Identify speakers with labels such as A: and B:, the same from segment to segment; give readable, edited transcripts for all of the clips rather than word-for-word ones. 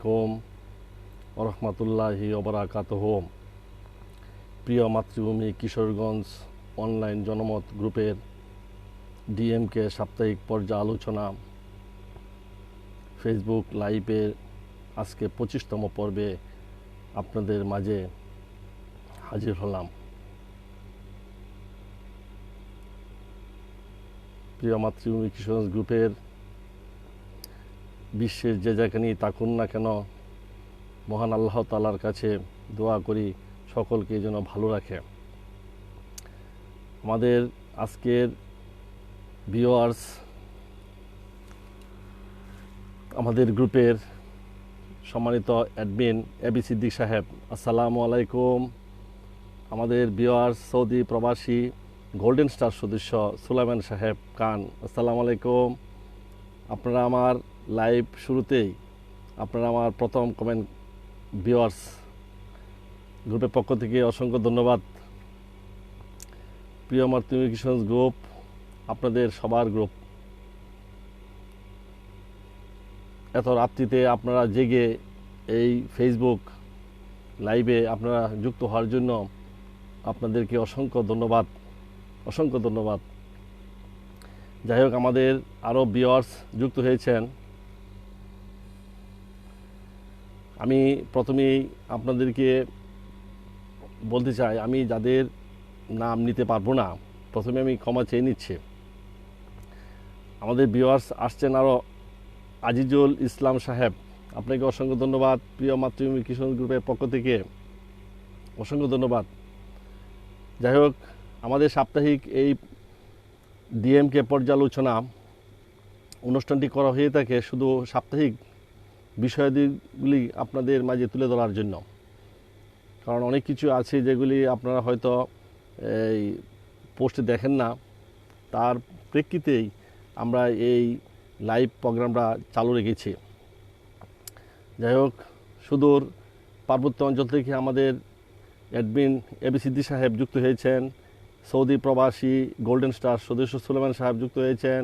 A: আলাইকুম ওরহমতুল্লাহি ওবারাকাতুহু। প্রিয় মাতৃভূমি কিশোরগঞ্জ অনলাইন জনমত গ্রুপের ডিএমকে সাপ্তাহিক পর্যালোচনা ফেসবুক লাইভের আজকে 25তম পর্বে আপনাদের মাঝে হাজির হলাম। প্রিয় মাতৃভূমি কিশোরগঞ্জ গ্রুপের বিশ্বের যে যেখানেই থাকুন না কেন, মহান আল্লাহ তাআলার কাছে দোয়া করি সকলকে যেন ভালো রাখে। আমাদের আজকের ভিউয়ার্স, আমাদের গ্রুপের সম্মানিত অ্যাডমিন এবি সিদ্দিক সাহেব, আসসালামু আলাইকুম। আমাদের ভিউয়ার্স সৌদি প্রবাসী গোল্ডেন স্টার সদস্য সুলাইমান সাহেব খান, আসসালামু আলাইকুম। আপনারা আমার লাইভ শুরুতেই আপনারা আমার প্রথম কমেন্ট ভিউয়ার্স, গ্রুপের পক্ষ থেকে অসংখ্য ধন্যবাদ। প্রিয় মাতৃভূমি কিশোরগঞ্জ গ্রুপ আপনাদের সবার গ্রুপ। এত রাত্রিতে আপনারা জেগে এই ফেসবুক লাইভে আপনারা যুক্ত হওয়ার জন্য আপনাদেরকে অসংখ্য ধন্যবাদ, অসংখ্য ধন্যবাদ। যাই হোক, আমাদের আরও ভিউয়ার্স যুক্ত হয়েছেন। আমি প্রথমেই আপনাদেরকে বলতে চাই, আমি যাদের নাম নিতে পারবো না প্রথমে আমি ক্ষমা চেয়ে নিচ্ছি। আমাদের ভিউয়ার্স আসছেন আরও আজিজুল ইসলাম সাহেব, আপনাকে অসংখ্য ধন্যবাদ। প্রিয় মাতৃভূমি কিশোরগঞ্জ গ্রুপের পক্ষ থেকে অসংখ্য ধন্যবাদ। যাই হোক, আমাদের সাপ্তাহিক এই ডিএমকে পর্যালোচনা অনুষ্ঠানটি করা হয়ে থাকে শুধু সাপ্তাহিক বিষয়াদিগুলি আপনাদের মাঝে তুলে ধরার জন্য। কারণ অনেক কিছু আছে যেগুলি আপনারা হয়তো এই পোস্টে দেখেন না, তার প্রেক্ষিতেই আমরা এই লাইভ প্রোগ্রামটা চালু রেখেছি। যাই হোক, সুদূর পার্বত্য অঞ্চল থেকে আমাদের অ্যাডমিন এবি সিদ্দিক সাহেব যুক্ত হয়েছেন, সৌদি প্রবাসী গোল্ডেন স্টার সদস্য সুলাইমান সাহেব যুক্ত হয়েছেন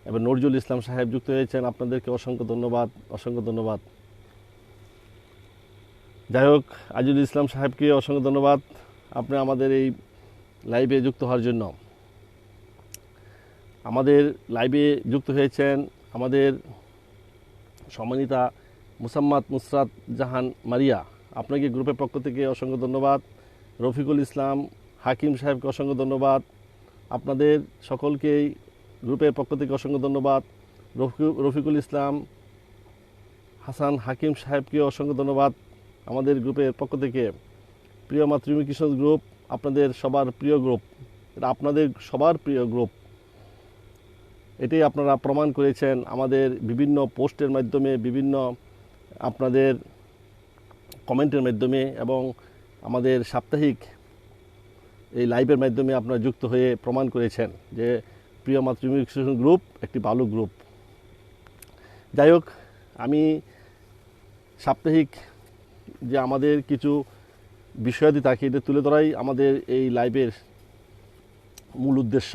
A: এবং নজরুল ইসলাম সাহেব যুক্ত হয়েছেন। আপনাদেরকে অসংখ্য ধন্যবাদ, অসংখ্য ধন্যবাদ। যাই হোক, আজিজুল ইসলাম সাহেবকে অসংখ্য ধন্যবাদ আপনি আমাদের এই লাইভে যুক্ত হওয়ার জন্য। আমাদের লাইভে যুক্ত হয়েছেন আমাদের সম্মানিতা মুসাম্মাদ নুসরাত জাহান মারিয়া, আপনাকে গ্রুপের পক্ষ থেকে অসংখ্য ধন্যবাদ। রফিকুল ইসলাম হাকিম সাহেবকে অসংখ্য ধন্যবাদ। আপনাদের সকলকেই গ্রুপের পক্ষ থেকে অসংখ্য ধন্যবাদ। রফিকুল ইসলাম হাসান হাকিম সাহেবকে অসংখ্য ধন্যবাদ আমাদের গ্রুপের পক্ষ থেকে। প্রিয় মাতৃভূমি কিশোরগঞ্জ গ্রুপ আপনাদের সবার প্রিয় গ্রুপ, এটা আপনাদের সবার প্রিয় গ্রুপ, এটাই আপনারা প্রমাণ করেছেন আমাদের বিভিন্ন পোস্টের মাধ্যমে, বিভিন্ন আপনাদের কমেন্টের মাধ্যমে এবং আমাদের সাপ্তাহিক এই লাইভের মাধ্যমে আপনারা যুক্ত হয়ে প্রমাণ করেছেন যে প্রিয় মাতৃভূমি কিশোরগঞ্জ গ্রুপ একটি ভালো গ্রুপ। যাই হোক, আমি সাপ্তাহিক যে আমাদের কিছু বিষয়াদি থাকে এটা তুলে ধরাই আমাদের এই লাইভের মূল উদ্দেশ্য।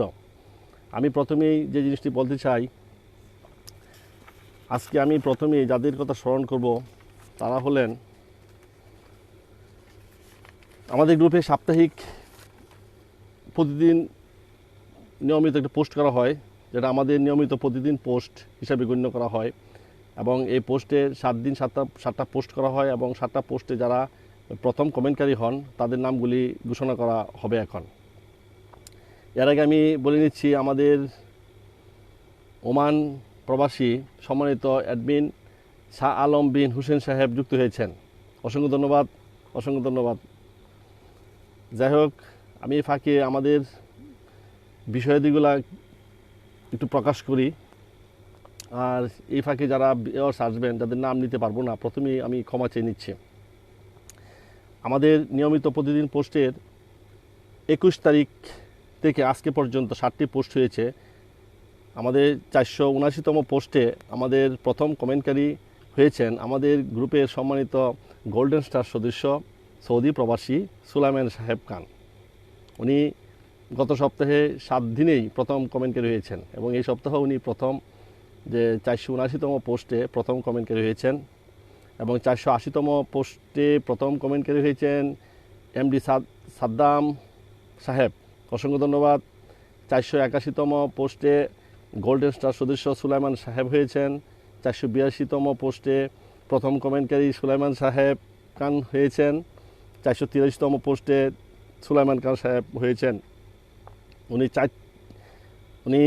A: আমি প্রথমেই যে জিনিসটি বলতে চাই, আজকে আমি প্রথমেই যাদের কথা স্মরণ করব তারা হলেন আমাদের গ্রুপে সাপ্তাহিক প্রতিদিন নিয়মিত একটা পোস্ট করা হয়, যেটা আমাদের নিয়মিত প্রতিদিন পোস্ট হিসাবে গণ্য করা হয় এবং এই পোস্টে 7 দিন 7টা পোস্ট করা হয় এবং 7টা পোস্টে যারা প্রথম কমেন্টকারী হন তাদের নামগুলি ঘোষণা করা হবে এখন। এর আগে আমি বলে নিচ্ছি, আমাদের ওমান প্রবাসী সম্মানিত অ্যাডমিন শাহ আলম বিন হুসেন সাহেব যুক্ত হয়েছেন, অসংখ্য ধন্যবাদ, অসংখ্য ধন্যবাদ। যাই হোক, আমি ফাঁকে আমাদের বিষয়াদিগুলা একটু প্রকাশ করি। আর এই ফাঁকে যারা ভিউয়ার্স আসবেন যাদের নাম নিতে পারবো না প্রথমেই আমি ক্ষমা চেয়ে নিচ্ছি। আমাদের নিয়মিত প্রতিদিন পোস্টের 21 তারিখ থেকে আজকে পর্যন্ত 7টি পোস্ট হয়েছে। আমাদের 479তম পোস্টে আমাদের প্রথম কমেন্টকারী হয়েছেন আমাদের গ্রুপের সম্মানিত গোল্ডেন স্টার সদস্য সৌদি প্রবাসী সুলাইমান সাহেব খান। উনি গত সপ্তাহে 7 দিনেই প্রথম কমেন্টকারী হয়েছেন এবং এই সপ্তাহে উনি প্রথম যে 479তম পোস্টে প্রথম কমেন্টকারী হয়েছেন এবং 480তম পোস্টে প্রথম কমেন্টকারী হয়েছেন এমডি সাদ্দাম সাহেব, অসংখ্য ধন্যবাদ। 481তম পোস্টে গোল্ডেন স্টার সদস্য সুলাইমান সাহেব হয়েছেন। 482তম পোস্টে প্রথম কমেন্টকারী সুলাইমান সাহেব খান হয়েছেন। 483তম পোস্টে সুলাইমান খান সাহেব হয়েছেন। উনি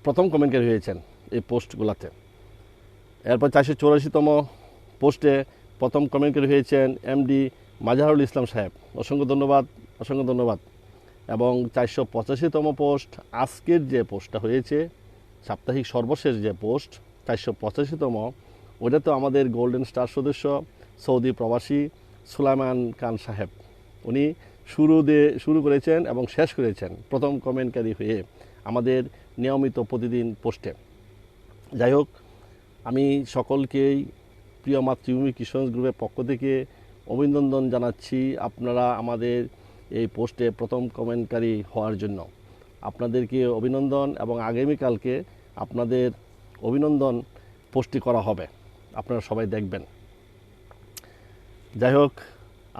A: প্রথম কমেন্টকারী হয়েছেন এই পোস্টগুলোতে। এরপর 484তম পোস্টে প্রথম কমেন্টকারী হয়েছেন এমডি মাজাহারুল ইসলাম সাহেব, অসংখ্য ধন্যবাদ, অসংখ্য ধন্যবাদ। এবং 485তম পোস্ট আজকের যে পোস্টটা হয়েছে, সাপ্তাহিক সর্বশেষ যে পোস্ট 485তম, ওটা তো আমাদের গোল্ডেন স্টার সদস্য সৌদি প্রবাসী সুলাইমান খান সাহেব। উনি শুরু করেছেন এবং শেষ করেছেন প্রথম কমেন্টকারী হয়ে আমাদের নিয়মিত প্রতিদিন পোস্টে। যাই হোক, আমি সকলকেই প্রিয় মাতৃভূমি কিশোর গ্রুপের পক্ষ থেকে অভিনন্দন জানাচ্ছি আপনারা আমাদের এই পোস্টে প্রথম কমেন্টকারী হওয়ার জন্য। আপনাদেরকে অভিনন্দন, এবং আগামীকালকে আপনাদের অভিনন্দন পোস্টটি করা হবে, আপনারা সবাই দেখবেন। যাই হোক,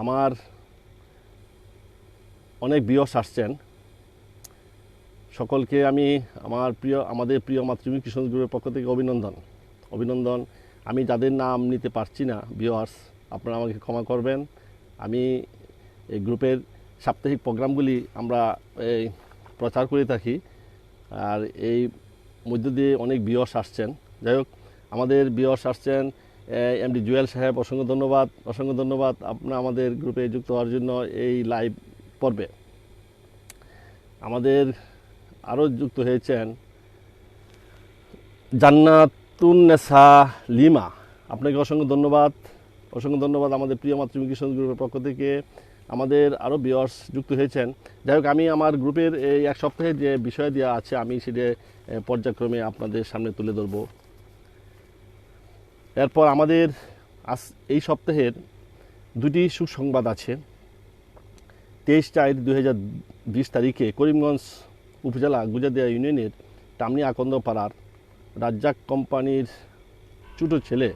A: আমার অনেক ভিউয়ার্স আসছেন, সকলকে আমি আমাদের প্রিয় মাতৃভূমি কিশোর গ্রুপের পক্ষ থেকে অভিনন্দন। আমি যাদের নাম নিতে পারছি না ভিউয়ার্স, আপনারা আমাকে ক্ষমা করবেন। আমি এই গ্রুপের সাপ্তাহিক প্রোগ্রামগুলি আমরা প্রচার করে থাকি, আর এই মধ্য দিয়ে অনেক ভিউয়ার্স আসছেন। যাই হোক, আমাদের ভিউয়ার্স আসছেন এমডি জুয়েল সাহেব, অসংখ্য ধন্যবাদ আপনারা আমাদের গ্রুপে যুক্ত হওয়ার জন্য এই লাইভ পর্বে। আমাদের আরও যুক্ত হয়েছেন জান্নাতুন্নেসা লিমা, আপনাকে অসংখ্য ধন্যবাদ আমাদের প্রিয় মাতৃভূমি কিশোর গ্রুপের পক্ষ থেকে। আমাদের আরও ভিউয়ার্স যুক্ত হয়েছেন। যাই হোক, আমি আমার গ্রুপের এই এক সপ্তাহে যে বিষয় দেওয়া আছে আমি সেটা পর্যায়ক্রমে আপনাদের সামনে তুলে ধরব। এরপর আমাদের এই সপ্তাহের দুটি সুসংবাদ আছে। 23/4/2020 তারিখে করিমগঞ্জ উপজেলা গুজাদিয়া ইউনিয়নের টামনি আকন্দপাড়ার রাজ্জাক কোম্পানির ছোটো ছেলে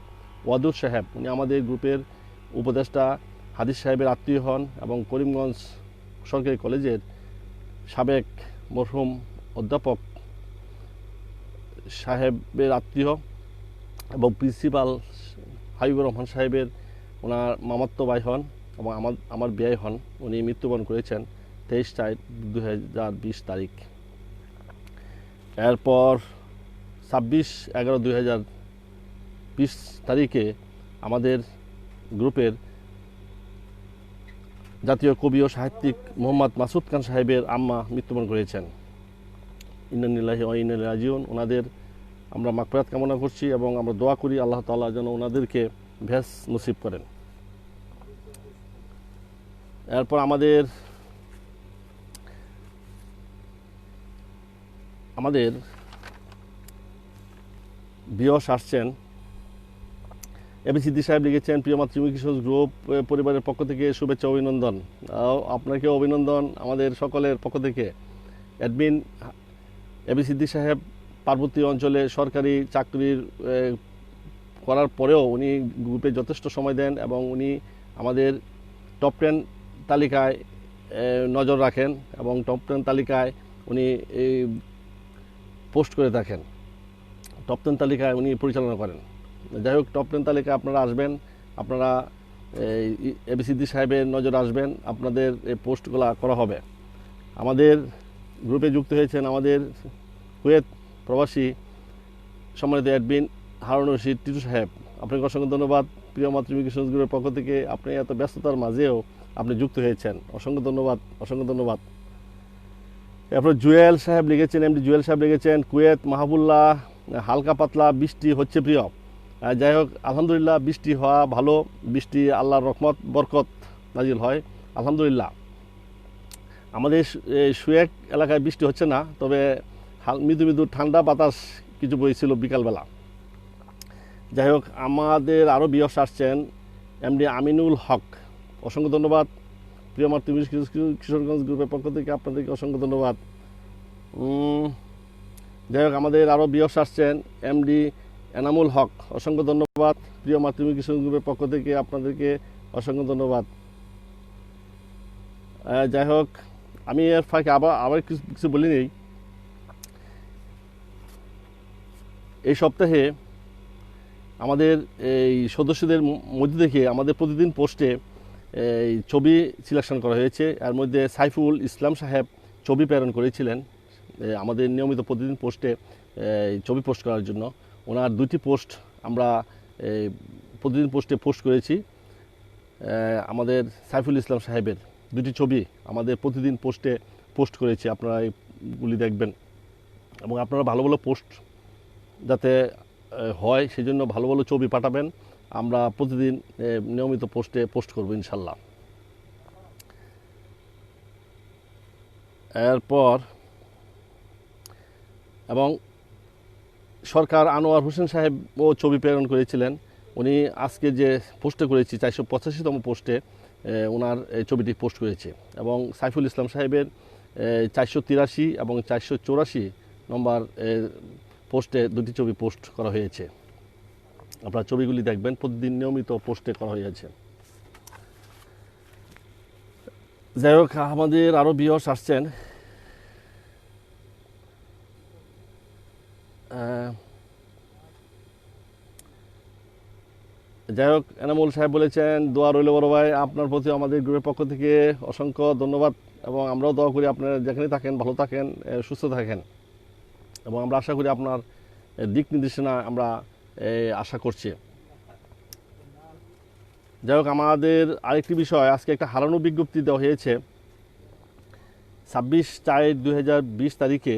A: ওয়াদুর সাহেব, উনি আমাদের গ্রুপের উপদেষ্টা হাদিস সাহেবের আত্মীয় হন এবং করিমগঞ্জ সরকারি কলেজের সাবেক মরহুম অধ্যাপক সাহেবের আত্মীয় এবং প্রিন্সিপাল হাবিবুর রহমান সাহেবের ওনার মামাতো ভাই হন এবং আমার বিয়ে হন। উনি মৃত্যুবরণ করেছেন 23/4/2020 তারিখ। এরপর 26/11/2020 তারিখে আমাদের গ্রুপের জাতীয় কবি ও সাহিত্যিক মোহাম্মদ মাসুদ খান সাহেবের আম্মা মৃত্যুবরণ করেছেন। ইন্না লিল্লাহি ওয়া ইন্না ইলাইহি রাজিউন। ওনাদের আমরা মাগফিরাত কামনা করছি এবং আমরা দোয়া করি আল্লাহ তাআলা যেন ওনাদেরকে ভেস নসিব করেন। এরপর আমাদের ভিউয়ার্স আসছেন। এবি সিদ্দিক সাহেব লিখেছেন, প্রিয় মাতৃভূমি কিশোর গ্রুপ পরিবারের পক্ষ থেকে শুভেচ্ছা অভিনন্দন। আপনাকে অভিনন্দন আমাদের সকলের পক্ষ থেকে। অ্যাডমিন এবি সিদ্দিক সাহেব পার্বতী অঞ্চলে সরকারি চাকরির করার পরেও উনি গ্রুপে যথেষ্ট সময় দেন এবং উনি আমাদের টপ 10 তালিকায় নজর রাখেন এবং টপ 10 তালিকায় উনি পোস্ট করে থাকেন, টপ 10 তালিকায় উনি পরিচালনা করেন। যাই হোক, টপ 10 তালিকায় আপনারা আসবেন, আপনারা এবি সিদ্দিক সাহেবের নজর আসবেন, আপনাদের এই পোস্টগুলো করা হবে। আমাদের গ্রুপে যুক্ত হয়েছেন আমাদের কুয়েত প্রবাসী সম্মানিত অ্যাডমিন হারুন রশিদ টিটু সাহেব, আপনাকে অসংখ্য ধন্যবাদ। প্রিয় মাতৃভূমি কিশোর গ্রুপের পক্ষ থেকে আপনি এত ব্যস্ততার মাঝেও আপনি যুক্ত হয়েছেন, অসংখ্য ধন্যবাদ। এরপর জুয়েল সাহেব লিখেছেন, এমডি জুয়েল সাহেব লিখেছেন, কুয়েত মাহবুল্লাহ হালকা পাতলা বৃষ্টি হচ্ছে প্রিয়। যাই হোক, আলহামদুলিল্লাহ, বৃষ্টি হওয়া ভালো, বৃষ্টি আল্লাহর রহমত বরকত নাজিল হয়, আলহামদুলিল্লাহ। আমাদের সুয়েক এলাকায় বৃষ্টি হচ্ছে না, তবে মৃদু ঠান্ডা বাতাস কিছু বইছিল বিকালবেলা। যাই হোক, আমাদের আরও ভিউয়ার্স আসছেন। এমডি আমিনুল হক, অসংখ্য ধন্যবাদ। প্রিয় মাতৃভূমি কিশোরগঞ্জ গ্রুপের পক্ষ থেকে আপনাদেরকে অসংখ্য ধন্যবাদ। যাই হোক, আমাদের আরও ভিউয়ার্স আসছেন। এমডি এনামুল হক, অসংখ্য ধন্যবাদ। প্রিয় মাতৃভূমি কৃষক গ্রুপের পক্ষ থেকে আপনাদেরকে অসংখ্য ধন্যবাদ। যাই হোক, আমি এর ফাঁকে আবার কিছু কিছু বলি নেই। এই সপ্তাহে আমাদের এই সদস্যদের মধ্যে থেকে আমাদের প্রতিদিন পোস্টে এই ছবি সিলেকশন করা হয়েছে। এর মধ্যে সাইফুল ইসলাম সাহেব ছবি প্রেরণ করেছিলেন আমাদের নিয়মিত প্রতিদিন পোস্টে ছবি পোস্ট করার জন্য। ওনার 2টি পোস্ট আমরা প্রতিদিন পোস্টে পোস্ট করেছি। আমাদের সাইফুল ইসলাম সাহেবের 2টি ছবি আমাদের প্রতিদিন পোস্টে পোস্ট করেছি, আপনারা এইগুলি দেখবেন। এবং আপনারা ভালো ভালো পোস্ট যাতে হয় সেই জন্য ভালো ভালো ছবি পাঠাবেন, আমরা প্রতিদিন নিয়মিত পোস্টে পোস্ট করব ইনশাল্লাহ। এরপর এবং সরকার আনোয়ার হোসেন সাহেবও ছবি প্রেরণ করেছিলেন। উনি আজকে যে পোস্টে করেছি 485তম পোস্টে ওনার ছবিটি পোস্ট করেছে। এবং সাইফুল ইসলাম সাহেবের 483 এবং 484 নম্বর পোস্টে 2টি ছবি পোস্ট করা হয়েছে। আপনারা ছবিগুলি দেখবেন, প্রতিদিন নিয়মিত পোস্টে করা হয়েছে। যাই হোক, আমাদের আরও ভিউয়ার্স আসছেন। যাই হোক, এনামুল সাহেব বলেছেন, দোয়া রইল বড় ভাই, আপনার প্রতি আমাদের গ্রুপের পক্ষ থেকে অসংখ্য ধন্যবাদ। এবং আমরাও দোয়া করি আপনারা যেখানে থাকেন ভালো থাকেন, সুস্থ থাকেন। এবং আমরা আশা করি আপনার দিক নির্দেশনা আমরা আশা করছি। যাই হোক, আমাদের আরেকটি বিষয়, আজকে একটা হারানো বিজ্ঞপ্তি দেওয়া হয়েছে। 26/4/2020 তারিখে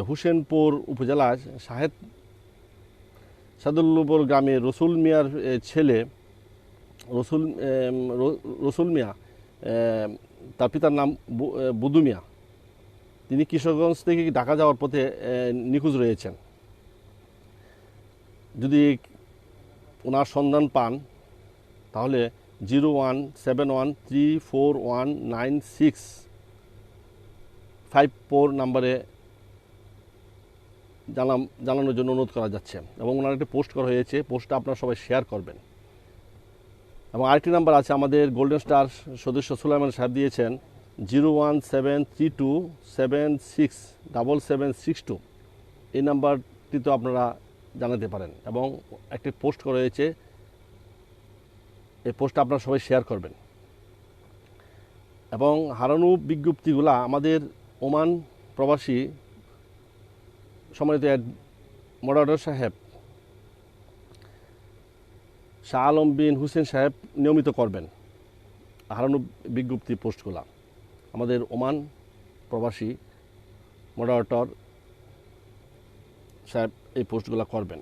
A: হুসেনপুর উপজেলার সাদুল্লুপুর গ্রামে রসুল মিয়ার ছেলে রসুল মিয়া, তার পিতার নাম বুদু মিয়া, তিনি কিশোরগঞ্জ থেকে ঢাকা যাওয়ার পথে নিখোঁজ রয়েছেন। যদি ওনার সন্ধান পান তাহলে 01713419654 নম্বরে জানানোর জন্য অনুরোধ করা যাচ্ছে। এবং ওনার একটা পোস্ট করা হয়েছে, পোস্টটা আপনারা সবাই শেয়ার করবেন। এবং আরেকটি নাম্বার আছে, আমাদের গোল্ডেন স্টার সদস্য সুলাইমান সাহেব দিয়েছেন 01732767762। এই নাম্বারটি তো আপনারা জানাতে পারেন। এবং একটি পোস্ট করা হয়েছে, এই পোস্টটা আপনারা সবাই শেয়ার করবেন। এবং হারানো বিজ্ঞপ্তিগুলা আমাদের ওমান প্রবাসী সম্মানিত মডারেটর সাহেব শাহ আলম বিন হুসেন সাহেব নিয়মিত করবেন। হারানো বিজ্ঞপ্তি পোস্টগুলা আমাদের ওমান প্রবাসী মডারেটর সাহেব এই পোস্টগুলো করবেন।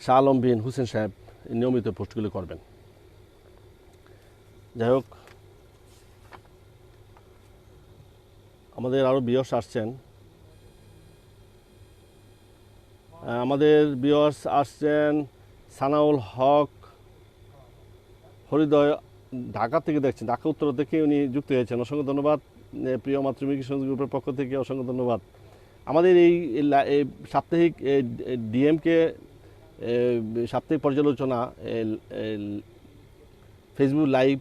A: শাহ আলম বিন হুসেন সাহেব নিয়মিত পোস্টগুলো করবেন। যাই হোক, আমাদের আরও ভিউয়ার্স আসছেন। আমাদের ভিউয়ার্স আসছেন সানাউল হক হরিদয়, ঢাকা থেকে দেখছেন, ঢাকা উত্তর থেকে উনি যুক্ত হয়েছেন। অসংখ্য ধন্যবাদ। প্রিয় মাতৃভূমি কৃষক গ্রুপের পক্ষ থেকে অসংখ্য ধন্যবাদ। আমাদের এই সাপ্তাহিক ডিএমকে সাপ্তাহিক পর্যালোচনা ফেসবুক লাইভ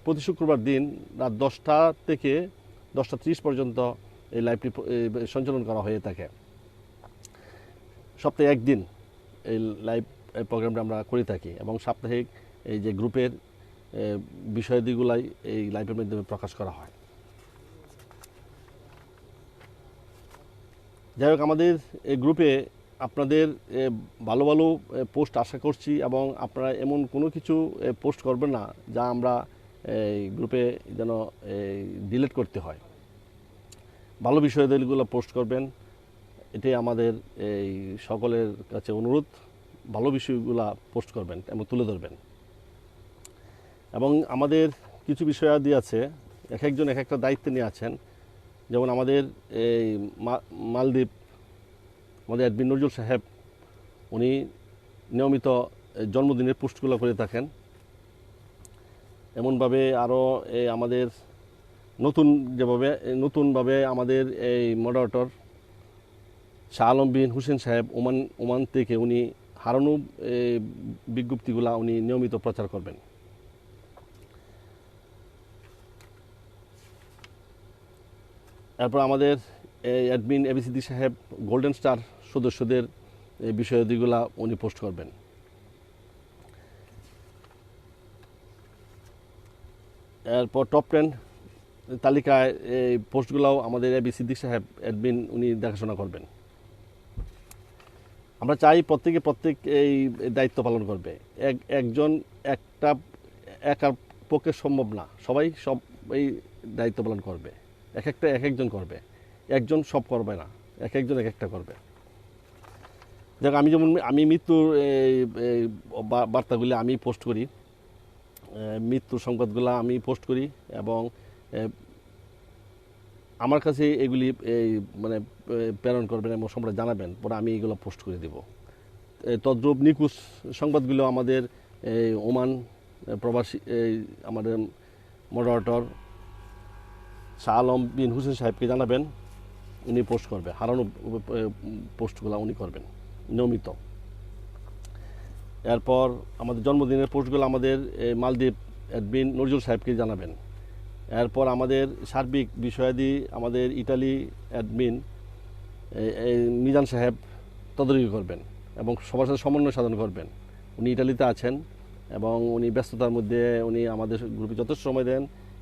A: প্রতি শুক্রবার দিন রাত 10টা থেকে 10টা 30 পর্যন্ত এই লাইভটি সঞ্চালন করা হয়ে থাকে। সপ্তাহে একদিন এই লাইভ প্রোগ্রামটা আমরা করে থাকি। এবং সাপ্তাহিক এই যে গ্রুপের বিষয়াদিগুলাই এই লাইভের মাধ্যমে প্রকাশ করা হয়। যাই হোক, আমাদের এই গ্রুপে আপনাদের ভালো ভালো পোস্ট আশা করছি। এবং আপনারা এমন কোনো কিছু পোস্ট করবেন না যা আমরা এই গ্রুপে যেন ডিলিট করতে হয়। ভালো বিষয়গুলো পোস্ট করবেন, এটাই আমাদের এই সকলের কাছে অনুরোধ। ভালো বিষয়গুলো পোস্ট করবেন এবং তুলে ধরবেন। এবং আমাদের কিছু বিষয়াদি আছে, এক একজন এক একটা দায়িত্ব নিয়ে আছেন। যেমন আমাদের এই মালদ্বীপ, আমাদের অ্যাডমিন নজরুল সাহেব, উনি নিয়মিত জন্মদিনের পোস্টগুলো করে থাকেন। এমনভাবে আরও আমাদের নতুনভাবে আমাদের এই মডারেটর শাহ আলম বিন হুসেন সাহেব ওমান থেকে উনি হারানো বিজ্ঞপ্তিগুলা উনি নিয়মিত প্রচার করবেন। এরপর আমাদের অ্যাডমিন এবি সিদ্দিক সাহেব গোল্ডেন স্টার সদস্যদের এই বিষয়াদিগুলা উনি পোস্ট করবেন। এরপর টপ 10 তালিকায় এই পোস্টগুলোও আমাদের এবি সিদ্দিক সাহেব অ্যাডমিন উনি দেখাশোনা করবেন। আমরা চাই প্রত্যেক এই দায়িত্ব পালন করবে। একজন একার পক্ষে সম্ভব না, সবাই সব এই দায়িত্ব পালন করবে। একজন করবে, একজন সব করবে না, একজন একটা করবে। দেখ আমি মৃত্যুর বার্তাগুলি আমি পোস্ট করি, মৃত্যুর সংবাদগুলো আমি পোস্ট করি এবং আমার কাছে এগুলি মানে প্রেরণ করবেন এবং সম্পর্কে জানাবেন, পরে আমি এগুলো পোস্ট করে দেব। তদ্রূপ নিখোঁজ সংবাদগুলো আমাদের ওমান প্রবাসী আমাদের মডারেটর শাহ আলম বিন হুসেন সাহেবকে জানাবেন, উনি পোস্ট করবে। হারানো পোস্টগুলো উনি করবেন নিয়মিত। এরপর আমাদের জন্মদিনের পোস্টগুলো আমাদের মালদ্বীপ অ্যাডমিন নজরুল সাহেবকে জানাবেন। এরপর আমাদের সার্বিক বিষয়াদি আমাদের ইটালি অ্যাডমিন মিজান সাহেব তদারকি করবেন এবং সবার সাথে সমন্বয় সাধন করবেন। উনি ইটালিতে আছেন এবং উনি ব্যস্ততার মধ্যে উনি আমাদের গ্রুপে যথেষ্ট সময় দেন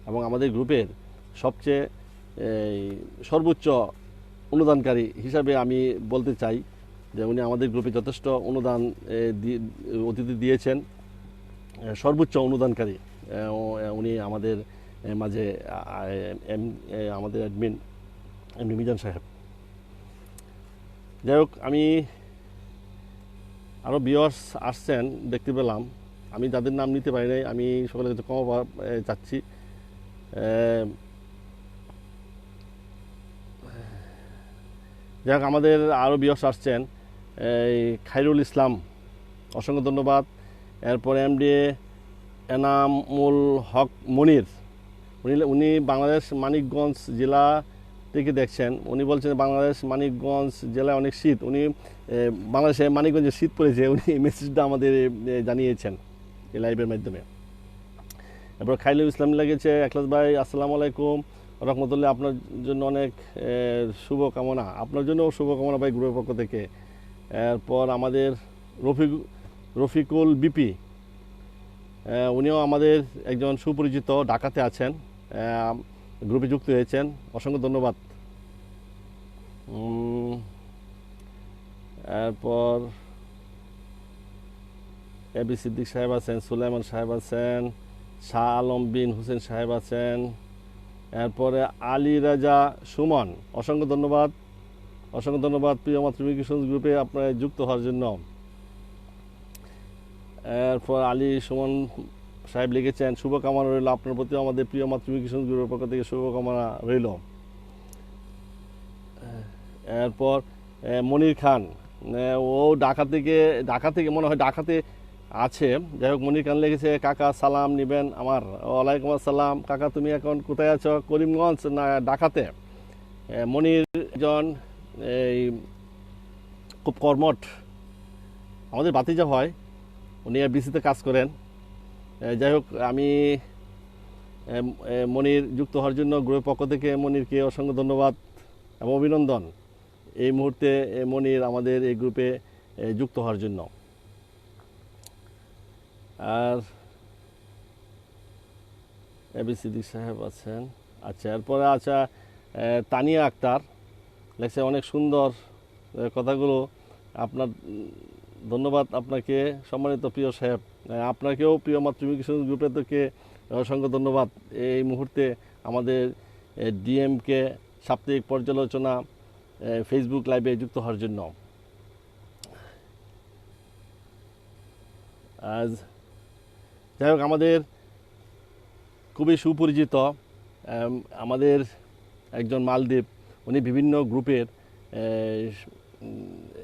A: এবং আমাদের গ্রুপের সবচেয়ে সর্বোচ্চ অনুদানকারী হিসাবে আমি বলতে চাই যে উনি আমাদের গ্রুপে যথেষ্ট অনুদান অতিথি দিয়েছেন। সর্বোচ্চ অনুদানকারী উনি আমাদের মাঝে আমাদের অ্যাডমিন এমনি মিজান সাহেব। যাই হোক, আমি আরও ভিউয়ার্স আসছেন দেখতে পেলাম, আমি যাদের নাম নিতে পারি নাই আমি সকলের কাছে ক্ষমা চাচ্ছি। যাই হোক, আমাদের আরও ভিউয়ার্স আসছেন, এই খায়রুল ইসলাম, অসংখ্য ধন্যবাদ। এরপর এমডি এনামুল হক মনির, উনি বাংলাদেশ মানিকগঞ্জ জেলা থেকে দেখছেন। উনি বলছেন বাংলাদেশ মানিকগঞ্জ জেলায় অনেক শীত, উনি বাংলাদেশে মানিকগঞ্জে শীত পড়েছে, উনি এই মেসেজটা আমাদের জানিয়েছেন এই লাইভের মাধ্যমে। এরপর খায়রুল ইসলাম লেগেছে, একলাস ভাই আসসালামু আলাইকুম রহমতুল্লাহ, আপনার জন্য অনেক শুভকামনা। আপনার জন্য শুভকামনা ভাই গ্রুপের পক্ষ থেকে। এরপর আমাদের রফিকুল বিপি, উনিও আমাদের একজন সুপরিচিত, ঢাকাতে আছেন, গ্রুপে যুক্ত হয়েছেন, অসংখ্য ধন্যবাদ। এরপর এবি সিদ্দিক সাহেব আছেন, সুলাইমান সাহেব আছেন, শাহ আলম বিন হুসেন সাহেব আছেন। এরপরে আলী রাজা সুমন, অসংখ্য ধন্যবাদ প্রিয় মাতৃভূমি গ্রুপে আপনার যুক্ত হওয়ার জন্য। এরপর আলী সুমন সাহেব লিখেছেন শুভকামনা রইল আপনার প্রতি, আমাদের প্রিয় মাতৃভূমি গ্রুপের পক্ষ থেকে শুভকামনা রইল। এরপর মনির খান, ও ঢাকা থেকে মনে হয় ঢাকাতে আছে। যাই হোক, মনির খান লিখেছে কাকা সালাম নেবেন আমার। ওয়ালাইকুম আসসালাম কাকা, তুমি এখন কোথায় আছো? করিমগঞ্জ না ঢাকাতে? মনির জন এই খুব কর্মঠ, আমাদের ভাতিজা হয়, উনি বিসিতে কাজ করেন। যাই হোক, আমি মনির যুক্ত হওয়ার জন্য গ্রুপের পক্ষ থেকে মনিরকে অসংখ্য ধন্যবাদ এবং অভিনন্দন এই মুহূর্তে মনির আমাদের এই গ্রুপে যুক্ত হওয়ার জন্য। আর এবি সিদ্দিক সাহেব আছেন। আচ্ছা, এরপরে তানিয়া আক্তার লেখছে অনেক সুন্দর কথাগুলো, আপনার ধন্যবাদ আপনাকে সম্মানিত প্রিয় সাহেব। আপনাকেও প্রিয় মাতৃভূমি গ্রুপের থেকে অসংখ্য ধন্যবাদ এই মুহূর্তে আমাদের ডিএমকে সাপ্তাহিক পর্যালোচনা ফেসবুক লাইভে যুক্ত হওয়ার জন্য। আজ যাই হোক, আমাদের খুবই সুপরিচিত আমাদের একজন মালদ্বীপ, উনি বিভিন্ন গ্রুপের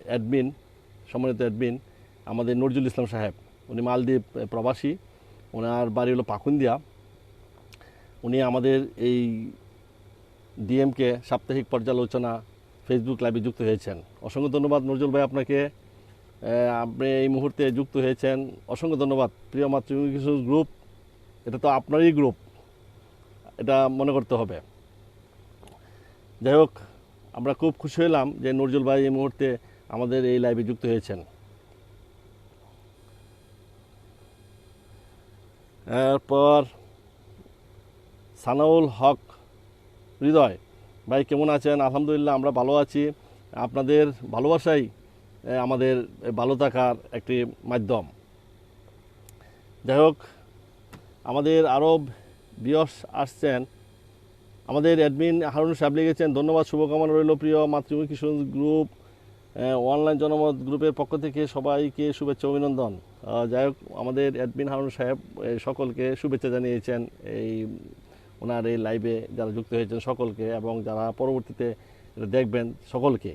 A: অ্যাডমিন, সম্মানিত অ্যাডমিন আমাদের নজরুল ইসলাম সাহেব, উনি মালদ্বীপ প্রবাসী, ওনার বাড়ি হলো পাকুন্দিয়া। উনি আমাদের এই ডিএমকে সাপ্তাহিক পর্যালোচনা ফেসবুক লাইভে যুক্ত হয়েছেন। অসংখ্য ধন্যবাদ নজরুল ভাই আপনাকে, আপনি এই মুহূর্তে যুক্ত হয়েছেন, অসংখ্য ধন্যবাদ। প্রিয় মাতৃভূমি কিশোর গ্রুপ, এটা তো আপনারই গ্রুপ, এটা মনে করতে হবে। যাই হোক, আমরা খুব খুশি হলাম যে নজরুল ভাই এই মুহূর্তে আমাদের এই লাইভে যুক্ত হয়েছেন। এরপর সানাউল হক হৃদয় ভাই, কেমন আছেন? আলহামদুলিল্লাহ, আমরা ভালো আছি। আপনাদের ভালোবাসাই আমাদের ভালো থাকার একটি মাধ্যম। যাই হোক, আমাদের আরও বিয়স আসছেন। আমাদের অ্যাডমিন হারুন সাহেব লিখেছেন, ধন্যবাদ, শুভকামনা রইল প্রিয় মাতৃভূমি কিশোর গ্রুপ অনলাইন জনমত গ্রুপের পক্ষ থেকে সবাইকে শুভেচ্ছা অভিনন্দন। যাই হোক, আমাদের অ্যাডমিন হারুন সাহেব সকলকে শুভেচ্ছা জানিয়েছেন এই ওনার এই লাইভে যারা যুক্ত হয়েছেন সকলকে, এবং যারা পরবর্তীতে এটা দেখবেন সকলকে।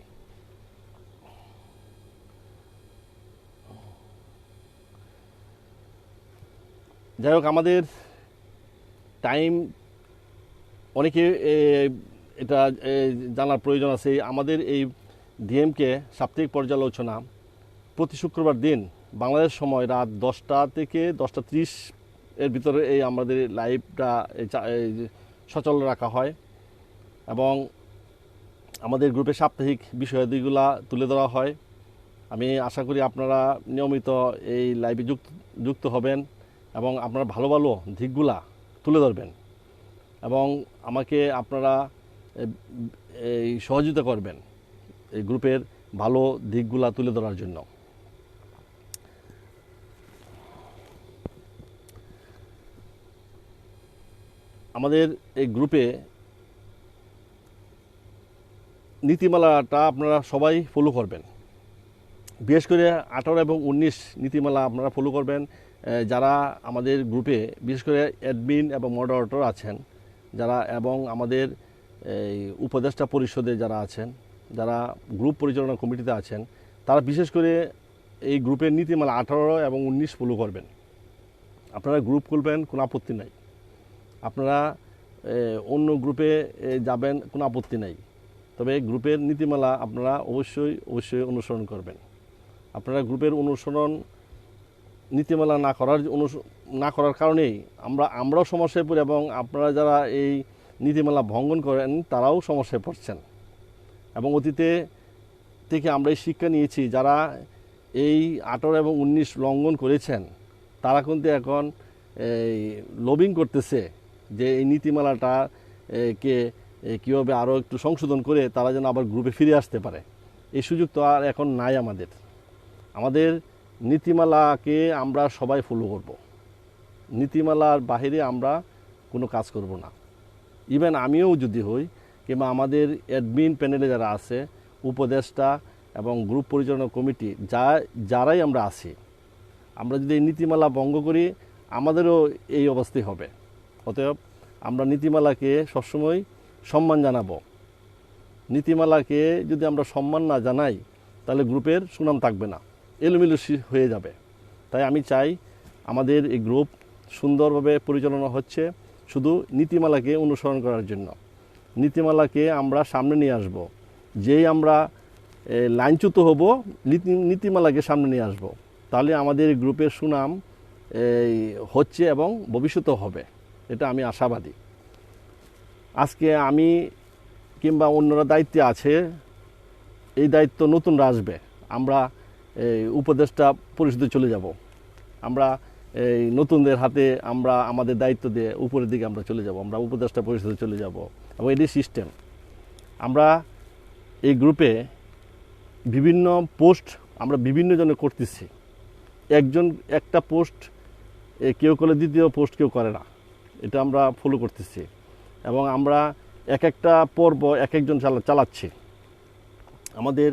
A: যাই হোক, আমাদের টাইম অনেকে এটা জানার প্রয়োজন আছে। আমাদের এই ডিএমকে সাপ্তাহিক পর্যালোচনা প্রতি শুক্রবার দিন বাংলাদেশ সময় রাত 10টা থেকে 10টা 30 এর ভিতরে এই আমাদের লাইভটা সচল রাখা হয়, এবং আমাদের গ্রুপে সাপ্তাহিক বিষয়াদিগুলা তুলে ধরা হয়। আমি আশা করি আপনারা নিয়মিত এই লাইভে যুক্ত হবেন এবং আপনার ভালো ভালো দিকগুলা তুলে ধরবেন, এবং আমাকে আপনারা এই সহযোগিতা করবেন এই গ্রুপের ভালো দিকগুলা তুলে ধরার জন্য। আমাদের এই গ্রুপে নীতিমালাটা আপনারা সবাই ফলো করবেন, বিশেষ করে 18 এবং 19 নীতিমালা আপনারা ফলো করবেন। যারা আমাদের গ্রুপে বিশেষ করে অ্যাডমিন এবং মডারেটর আছেন যারা, এবং আমাদের এই উপদেষ্টা পরিষদে যারা আছেন, যারা গ্রুপ পরিচালনা কমিটিতে আছেন, তারা বিশেষ করে এই গ্রুপের নীতিমালা 18 এবং 19 ফলো করবেন। আপনারা গ্রুপ খুলবেন, কোনো আপত্তি নাই। আপনারা অন্য গ্রুপে যাবেন, কোনো আপত্তি নাই। তবে গ্রুপের নীতিমালা আপনারা অবশ্যই অনুসরণ করবেন। আপনারা গ্রুপের নীতিমালা না করার কারণেই আমরাও সমস্যায় পড়ি, এবং আপনারা যারা এই নীতিমালা ভঙ্গন করেন তারাও সমস্যায় পড়ছেন। এবং অতীতে থেকে আমরা এই শিক্ষা নিয়েছি, যারা এই 18 এবং 19 লঙ্ঘন করেছেন তারা কিন্তু এখন এই লবিং করতেছে যে এই নীতিমালাটা কে কীভাবে আরও একটু সংশোধন করে তারা যেন আবার গ্রুপে ফিরে আসতে পারে। এই সুযোগ তো আর এখন নাই। আমাদের নীতিমালাকে আমরা সবাই ফলো করব, নীতিমালার বাহিরে আমরা কোনো কাজ করব না। ইভেন আমিও যদি হই, কিংবা আমাদের অ্যাডমিন প্যানেলে যারা আছে, উপদেষ্টা এবং গ্রুপ পরিচালনা কমিটি যারাই আমরা আছি, আমরা যদি এই নীতিমালা ভঙ্গ করি আমাদেরও এই অবস্থাই হবে। অতএব আমরা নীতিমালাকে সবসময় সম্মান জানাবো। নীতিমালাকে যদি আমরা সম্মান না জানাই তাহলে গ্রুপের সুনাম থাকবে না, এলোমেলো হয়ে যাবে। তাই আমি চাই আমাদের এই গ্রুপ সুন্দরভাবে পরিচালনা হচ্ছে শুধু নীতিমালাকে অনুসরণ করার জন্য। নীতিমালাকে আমরা সামনে নিয়ে আসব, যেই আমরা লাইনচ্যুত হব নীতিমালাকে সামনে নিয়ে আসব, তাহলে আমাদের এই গ্রুপের সুনাম হচ্ছে এবং ভবিষ্যতেও হবে, এটা আমি আশাবাদী। আজকে আমি কিংবা অন্যরা দায়িত্বে আছে, এই দায়িত্ব নতুনরা আসবে। আমরা এই উপদেষ্টা পরিষদে চলে যাব, আমরা এই নতুনদের হাতে আমরা আমাদের দায়িত্ব দিয়ে উপরের দিকে আমরা চলে যাব, আমরা উপদেষ্টা পরিষদে চলে যাব। এবং এটি সিস্টেম। আমরা এই গ্রুপে বিভিন্ন পোস্ট আমরা বিভিন্ন জনে করতেছি। একজন একটা পোস্ট কেউ করলে দ্বিতীয় পোস্ট কেউ করে না, এটা আমরা ফলো করতেছি। এবং আমরা এক একটা পর্ব এক একজন চালাচ্ছি। আমাদের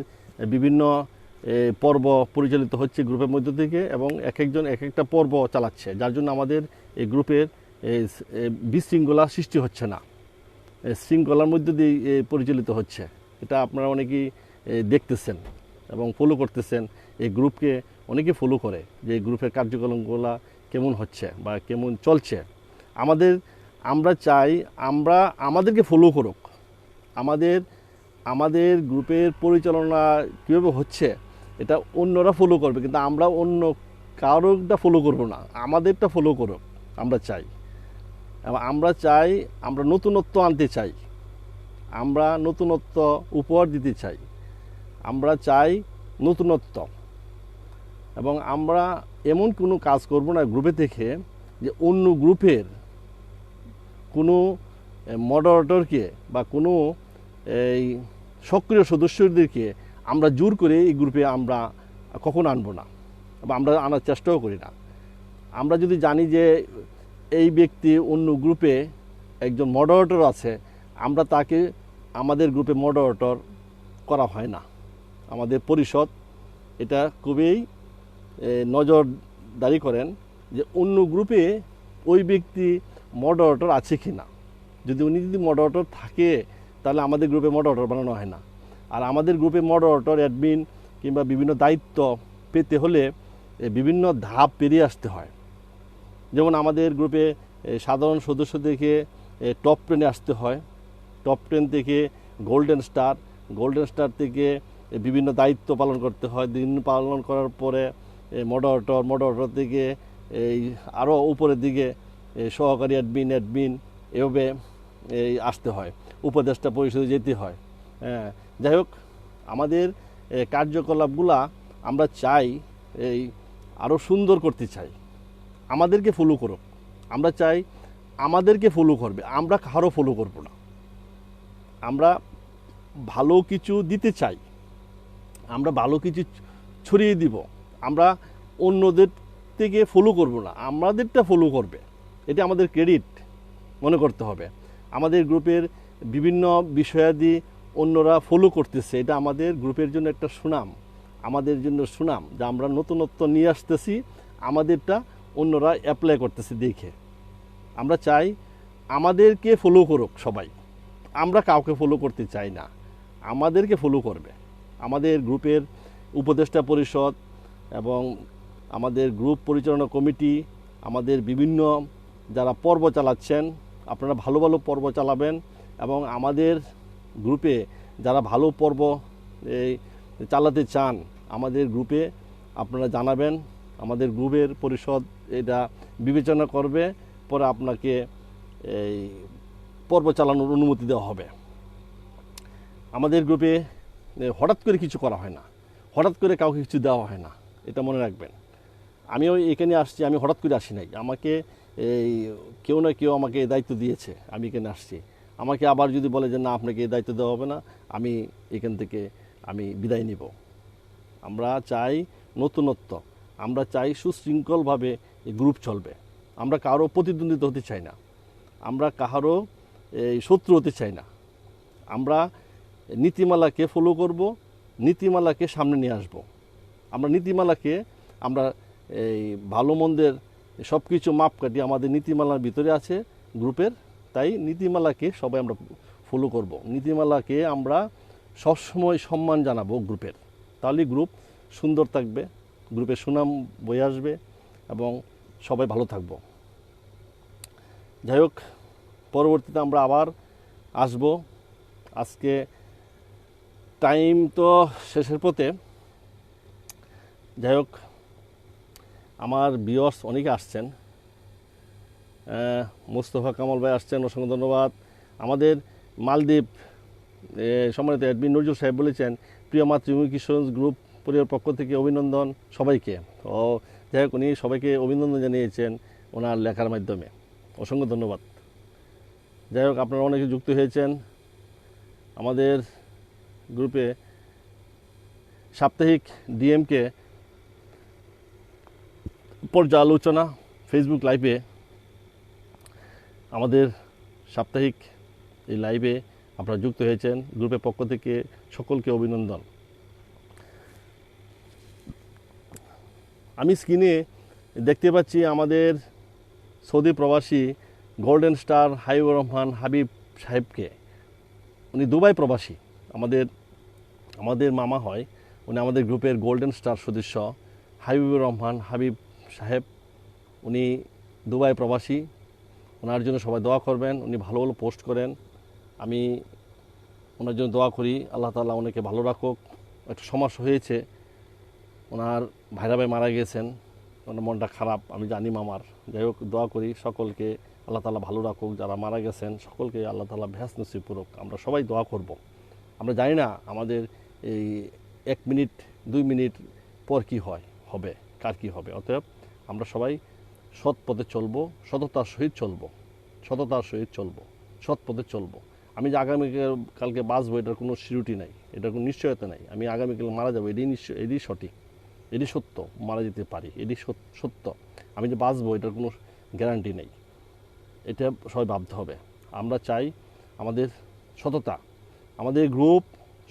A: বিভিন্ন পর্ব পরিচালিত হচ্ছে গ্রুপের মধ্য থেকে, এবং এক একজন এক একটা পর্ব চালাচ্ছে, যার জন্য আমাদের এই গ্রুপের বিশৃঙ্খলা সৃষ্টি হচ্ছে না, শৃঙ্খলার মধ্য দিয়ে পরিচালিত হচ্ছে। এটা আপনারা অনেকেই দেখতেছেন এবং ফলো করতেছেন। এই গ্রুপকে অনেকে ফলো করে যে এই গ্রুপের কার্যক্রমগুলো কেমন হচ্ছে বা কেমন চলছে। আমরা চাই আমাদেরকে ফলো করুক, আমাদের গ্রুপের পরিচালনা কীভাবে হচ্ছে এটা অন্যরা ফলো করবে, কিন্তু আমরা অন্য কারোরটা ফলো করব না, আমাদেরটা ফলো করো আমরা চাই। এবং আমরা চাই, আমরা নতুনত্ব আনতে চাই, আমরা নতুনত্ব উপহার দিতে চাই, আমরা চাই নতুনত্ব। এবং আমরা এমন কোনো কাজ করব না গ্রুপে থেকে যে অন্য গ্রুপের কোনো মডারেটরকে বা কোনো এই সক্রিয় সদস্যদেরকে আমরা জোর করে এই গ্রুপে আমরা কখনো আনবো না, বা আমরা আনার চেষ্টাও করি না। আমরা যদি জানি যে এই ব্যক্তি অন্য গ্রুপে একজন মডারেটর আছে, আমরা তাকে আমাদের গ্রুপে মডারেটর করা হয় না। আমাদের পরিষদ এটা খুবই নজরদারি করেন যে অন্য গ্রুপে ওই ব্যক্তি মডারেটর আছে কি না। যদি মডারেটর থাকে তাহলে আমাদের গ্রুপে মডারেটর বানানো হয় না। আর আমাদের গ্রুপে মডারেটর, অ্যাডমিন কিংবা বিভিন্ন দায়িত্ব পেতে হলে বিভিন্ন ধাপ পেরিয়ে আসতে হয়। যেমন আমাদের গ্রুপে সাধারণ সদস্যদেরকে টপ 10-এ আসতে হয়, টপ 10 থেকে গোল্ডেন স্টার থেকে বিভিন্ন দায়িত্ব পালন করতে হয়। দিন পালন করার পরে মডারেটর থেকে এই আরও উপরের দিকে সহকারী অ্যাডমিন এভাবে আসতে হয়, উপদেষ্টা পরিষদে যেতে হয়। যাই হোক, আমাদের কার্যকলাপগুলা আমরা চাই এই আরও সুন্দর করতে চাই, আমাদেরকে ফলো করুক। আমরা চাই আমাদেরকে ফলো করবে, আমরা কারো ফলো করব না। আমরা ভালো কিছু দিতে চাই, আমরা ভালো কিছু ছড়িয়ে দিব। আমরা অন্যদের থেকে ফলো করব না, আমাদেরটা ফলো করবে। এটা আমাদের ক্রেডিট মনে করতে হবে। আমাদের গ্রুপের বিভিন্ন বিষয়াদি অন্যরা ফলো করতেছে, এটা আমাদের গ্রুপের জন্য একটা সুনাম, আমাদের জন্য সুনাম যে আমরা নতুনত্ব নিয়ে আসতেছি, আমাদেরটা অন্যরা অ্যাপ্লাই করতেছে দেখে। আমরা চাই আমাদেরকে ফলো করুক সবাই, আমরা কাউকে ফলো করতে চাই না, আমাদেরকে ফলো করবে। আমাদের গ্রুপের উপদেষ্টা পরিষদ এবং আমাদের গ্রুপ পরিচালনা কমিটি, আমাদের বিভিন্ন যারা পর্ব চালাচ্ছেন, আপনারা ভালো ভালো পর্ব চালাবেন। এবং আমাদের গ্রুপে যারা ভালো পর্ব চালাতে চান, আমাদের গ্রুপে আপনারা জানাবেন। আমাদের গ্রুপের পরিষদ এটা বিবেচনা করবে, পরে আপনাকে এই পর্ব চালানোর অনুমতি দেওয়া হবে। আমাদের গ্রুপে হঠাৎ করে কিছু করা হয় না, হঠাৎ করে কাউকে কিছু দেওয়া হয় না, এটা মনে রাখবেন। আমিও এখানে আসছি, আমি হঠাৎ করে আসি নাই। আমাকে এই কেউ না কেউ আমাকে এই দায়িত্ব দিয়েছে, আমি এখানে আসছি। আমাকে আবার যদি বলে যে না, আপনাকে এই দায়িত্ব দেওয়া হবে না, আমি এখান থেকে বিদায় নিব। আমরা চাই নতুনত্ব, আমরা চাই সুশৃঙ্খলভাবে এই গ্রুপ চলবে। আমরা কারো প্রতিদ্বন্দ্বিতা হতে চাই না, আমরা কারো শত্রু হতে চাই না। আমরা নীতিমালাকে ফলো করব, নীতিমালাকে সামনে নিয়ে আসব। আমরা নীতিমালাকে আমরা এই ভালো মন্দের সব কিছু মাপকাঠি আমাদের নীতিমালার ভিতরে আছে গ্রুপের, তাই নীতিমালাকে সবাই আমরা ফলো করব। নীতিমালাকে আমরা সবসময় সম্মান জানাবো গ্রুপের, তাহলে গ্রুপ সুন্দর থাকবে, গ্রুপের সুনাম বয়ে আসবে এবং সবাই ভালো থাকব। যাই হোক, পরবর্তীতে আমরা আবার আসব। আজকে টাইম তো শেষের পথে। যাই হোক, আমার ভিউয়ার্স অনেকে আসছেন, মোস্তফা কামাল ভাই আসছেন, অসংখ্য ধন্যবাদ। আমাদের মালদ্বীপ সম্মানিত অ্যাডমিন নজরুল সাহেব বলেছেন, প্রিয় মাতৃভূমি কিশোর গ্রুপ পরিবারের পক্ষ থেকে অভিনন্দন সবাইকে। ও যাই হোক, উনি সবাইকে অভিনন্দন জানিয়েছেন ওনার লেখার মাধ্যমে, অসংখ্য ধন্যবাদ। যাই হোক, আপনারা অনেকে যুক্ত হয়েছেন আমাদের গ্রুপে। সাপ্তাহিক ডিএমকে পর্যালোচনা ফেসবুক লাইভে, আমাদের সাপ্তাহিক এই লাইভে আপনারা যুক্ত হয়েছেন, গ্রুপের পক্ষ থেকে সকলকে অভিনন্দন। আমি স্ক্রিনে দেখতে পাচ্ছি আমাদের সৌদি প্রবাসী গোল্ডেন স্টার হাবিবুর রহমান হাবিব সাহেবকে। উনি দুবাই প্রবাসী, আমাদের মামা হয়। উনি আমাদের গ্রুপের গোল্ডেন স্টার সদস্য হাবিবুর রহমান হাবিব সাহেব। উনি দুবাই প্রবাসী, ওনার জন্য সবাই দোয়া করবেন। উনি ভালো ভালো পোস্ট করেন, আমি ওনার জন্য দোয়া করি, আল্লাহ তাআলা ওনাকে ভালো রাখুক। একটা সমস্যা হয়েছে, ওনার ভাইরা ভাই মারা গেছেন, ওনার মনটা খারাপ, আমি জানি মামার। যাই হোক, দোয়া করি সকলকে আল্লাহ তাআলা ভালো রাখুক, যারা মারা গেছেন সকলকে আল্লাহ তাআলা ভেস নসিব করুক। আমরা সবাই দোয়া করব। আমরা জানি না আমাদের এই 1 মিনিট 2 মিনিট পর কি হবে, কার কি হবে। অতএব আমরা সবাই সৎ পথে চলবো, সততার সহিত চলবো, সৎ পথে চলবো। আমি যে কালকে বাঁচবো এটার কোনো সিউরিটি নাই, এটার কোনো নিশ্চয়তা নাই। আমি আগামীকাল মারা যাবো এটাই সঠিক, এটি সত্য। মারা যেতে পারি, এটি সত্য। আমি যে বাঁচবো এটার কোনো গ্যারান্টি নেই। এটা সবাই ভাবতে হবে। আমরা চাই আমাদের সততা, আমাদের গ্রুপ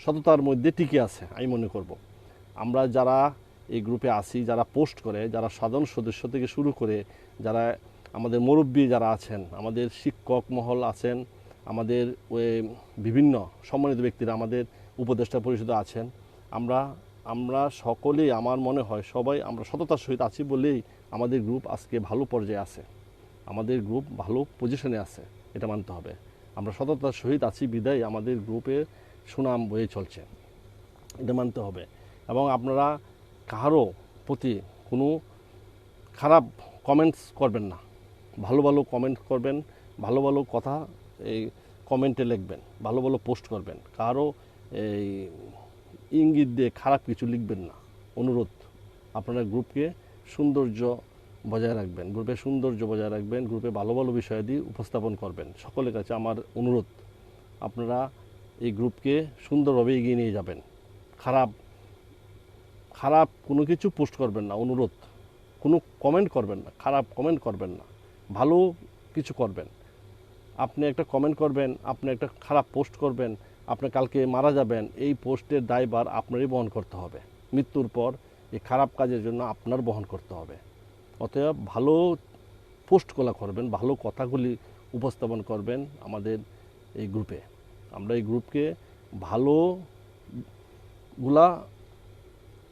A: সততার মধ্যে টিকে আছে আমি মনে করব। আমরা যারা এই গ্রুপে আছি, যারা পোস্ট করে, যারা সাধারণ সদস্য থেকে শুরু করে, যারা আমাদের মুরব্বী যারা আছেন, আমাদের শিক্ষক মহল আছেন, আমাদের বিভিন্ন সম্মানিত ব্যক্তিরা, আমাদের উপদেষ্টা পরিষদে আছেন, আমরা সকলেই, আমার মনে হয় সবাই আমরা সততার সহিত আছি বলেই আমাদের গ্রুপ আজকে ভালো পর্যায়ে আছে, আমাদের গ্রুপ ভালো পজিশনে আছে। এটা মানতে হবে। আমরা সততার সহিত আছি বিদায় আমাদের গ্রুপের সুনাম বয়ে চলছে, এটা মানতে হবে। এবং আপনারা কারো প্রতি কোনো খারাপ কমেন্টস করবেন না, ভালো ভালো কমেন্ট করবেন, ভালো ভালো কথা এই কমেন্টে লিখবেন, ভালো ভালো পোস্ট করবেন। কারো এই ইঙ্গিত দিয়ে খারাপ কিছু লিখবেন না। অনুরোধ, আপনারা গ্রুপকে সৌন্দর্য বজায় রাখবেন, গ্রুপে ভালো ভালো বিষয় দিয়ে উপস্থাপন করবেন। সকলের কাছে আমার অনুরোধ, আপনারা এই গ্রুপকে সুন্দরভাবে এগিয়ে নিয়ে যাবেন। খারাপ কোনো কিছু পোস্ট করবেন না, অনুরোধ। কোনো কমেন্ট করবেন না, খারাপ কমেন্ট করবেন না, ভালো কিছু করবেন। আপনি একটা কমেন্ট করবেন, আপনি একটা খারাপ পোস্ট করবেন, আপনি কালকে মারা যাবেন, এই পোস্টের দায়ভার আপনারই বহন করতে হবে। মৃত্যুর পর এই খারাপ কাজের জন্য আপনার বহন করতে হবে। অতএব ভালো পোস্টগুলো করবেন, ভালো কথাগুলি উপস্থাপন করবেন আমাদের এই গ্রুপে। আমরা এই গ্রুপকে ভালোগুলা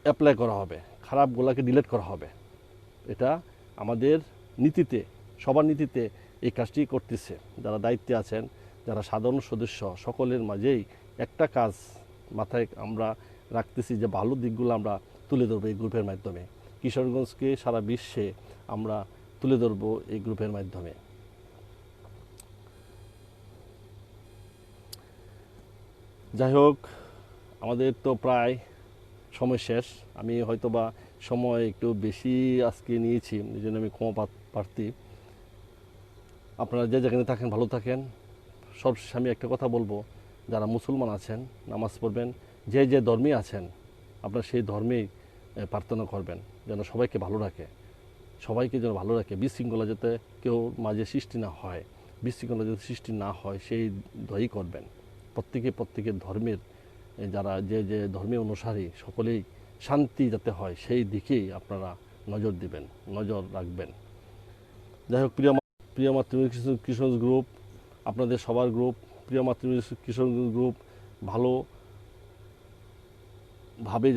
A: অ্যাপ্লাই করা হবে, খারাপগুলাকে ডিলিট করা হবে। এটা আমাদের নীতিতে, সবার নীতিতে এই কাজটি করতেছে। যারা দায়িত্বে আছেন, যারা সাধারণ সদস্য, সকলের মাঝেই একটা কাজ মাথায় আমরা রাখতেছি যে ভালো দিকগুলো আমরা তুলে ধরবো এই গ্রুপের মাধ্যমে। কিশোরগঞ্জকে সারা বিশ্বে আমরা তুলে ধরবো এই গ্রুপের মাধ্যমে। যাই হোক, আমাদের তো প্রায় সময় শেষ। আমি হয়তোবা সময় একটু বেশি আজকে নিয়েছি, এই জন্য আমি ক্ষমা প্রার্থী। আপনারা যে যেখানে থাকেন ভালো থাকেন। সবশেষে আমি একটা কথা বলবো, যারা মুসলমান আছেন নামাজ পড়বেন, যে ধর্মে আছেন আপনারা সেই ধর্মেই প্রার্থনা করবেন যেন সবাইকে ভালো রাখে, সবাইকে যেন ভালো রাখে। বিশৃঙ্খলা যাতে কেউ মাঝে সৃষ্টি না হয়, বিশৃঙ্খলা যাতে সৃষ্টি না হয় সেই দোয়াই করবেন। প্রত্যেকের ধর্মের যারা যে ধর্মীয় অনুসারী সকলেই শান্তি যাতে হয় সেই দিকেই আপনারা নজর দিবেন, নজর রাখবেন। যাই হোক, প্রিয় মাতৃভূমি কিশোরগঞ্জ গ্রুপ, আপনাদের সবার গ্রুপ, প্রিয় মাতৃভূমি কিশোরগঞ্জ গ্রুপ ভালোভাবে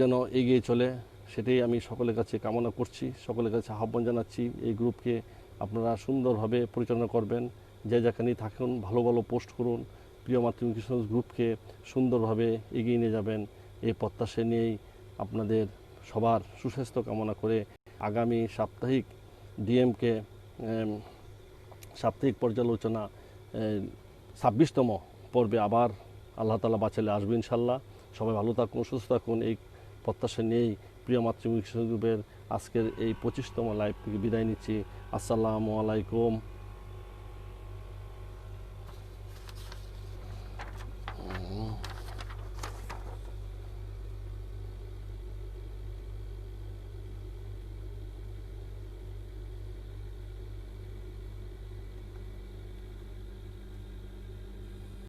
A: যেন এগিয়ে চলে, সেটাই আমি সকলের কাছে কামনা করছি, সকলের কাছে আহ্বান জানাচ্ছি। এই গ্রুপকে আপনারা সুন্দরভাবে পরিচালনা করবেন, যে যেখানেই থাকুন ভালো ভালো পোস্ট করুন। প্রিয় মাতৃভূমি কিশোরগঞ্জ গ্রুপকে সুন্দরভাবে এগিয়ে নিয়ে যাবেন, এই প্রত্যাশা নিয়েই আপনাদের সবার সুস্বাস্থ্য কামনা করে আগামী সাপ্তাহিক ডিএমকে সাপ্তাহিক পর্যালোচনা 26তম পর্বে আবার আল্লাহ তাআলা বাঁচালে আসবে ইনশাল্লাহ। সবাই ভালো থাকুন, সুস্থ থাকুন, এই প্রত্যাশা নিয়েই প্রিয় মাতৃভূমি কিশোরগঞ্জ গ্রুপের আজকের এই 25তম লাইভ থেকে বিদায় নিচ্ছি। আসসালামু আলাইকুম।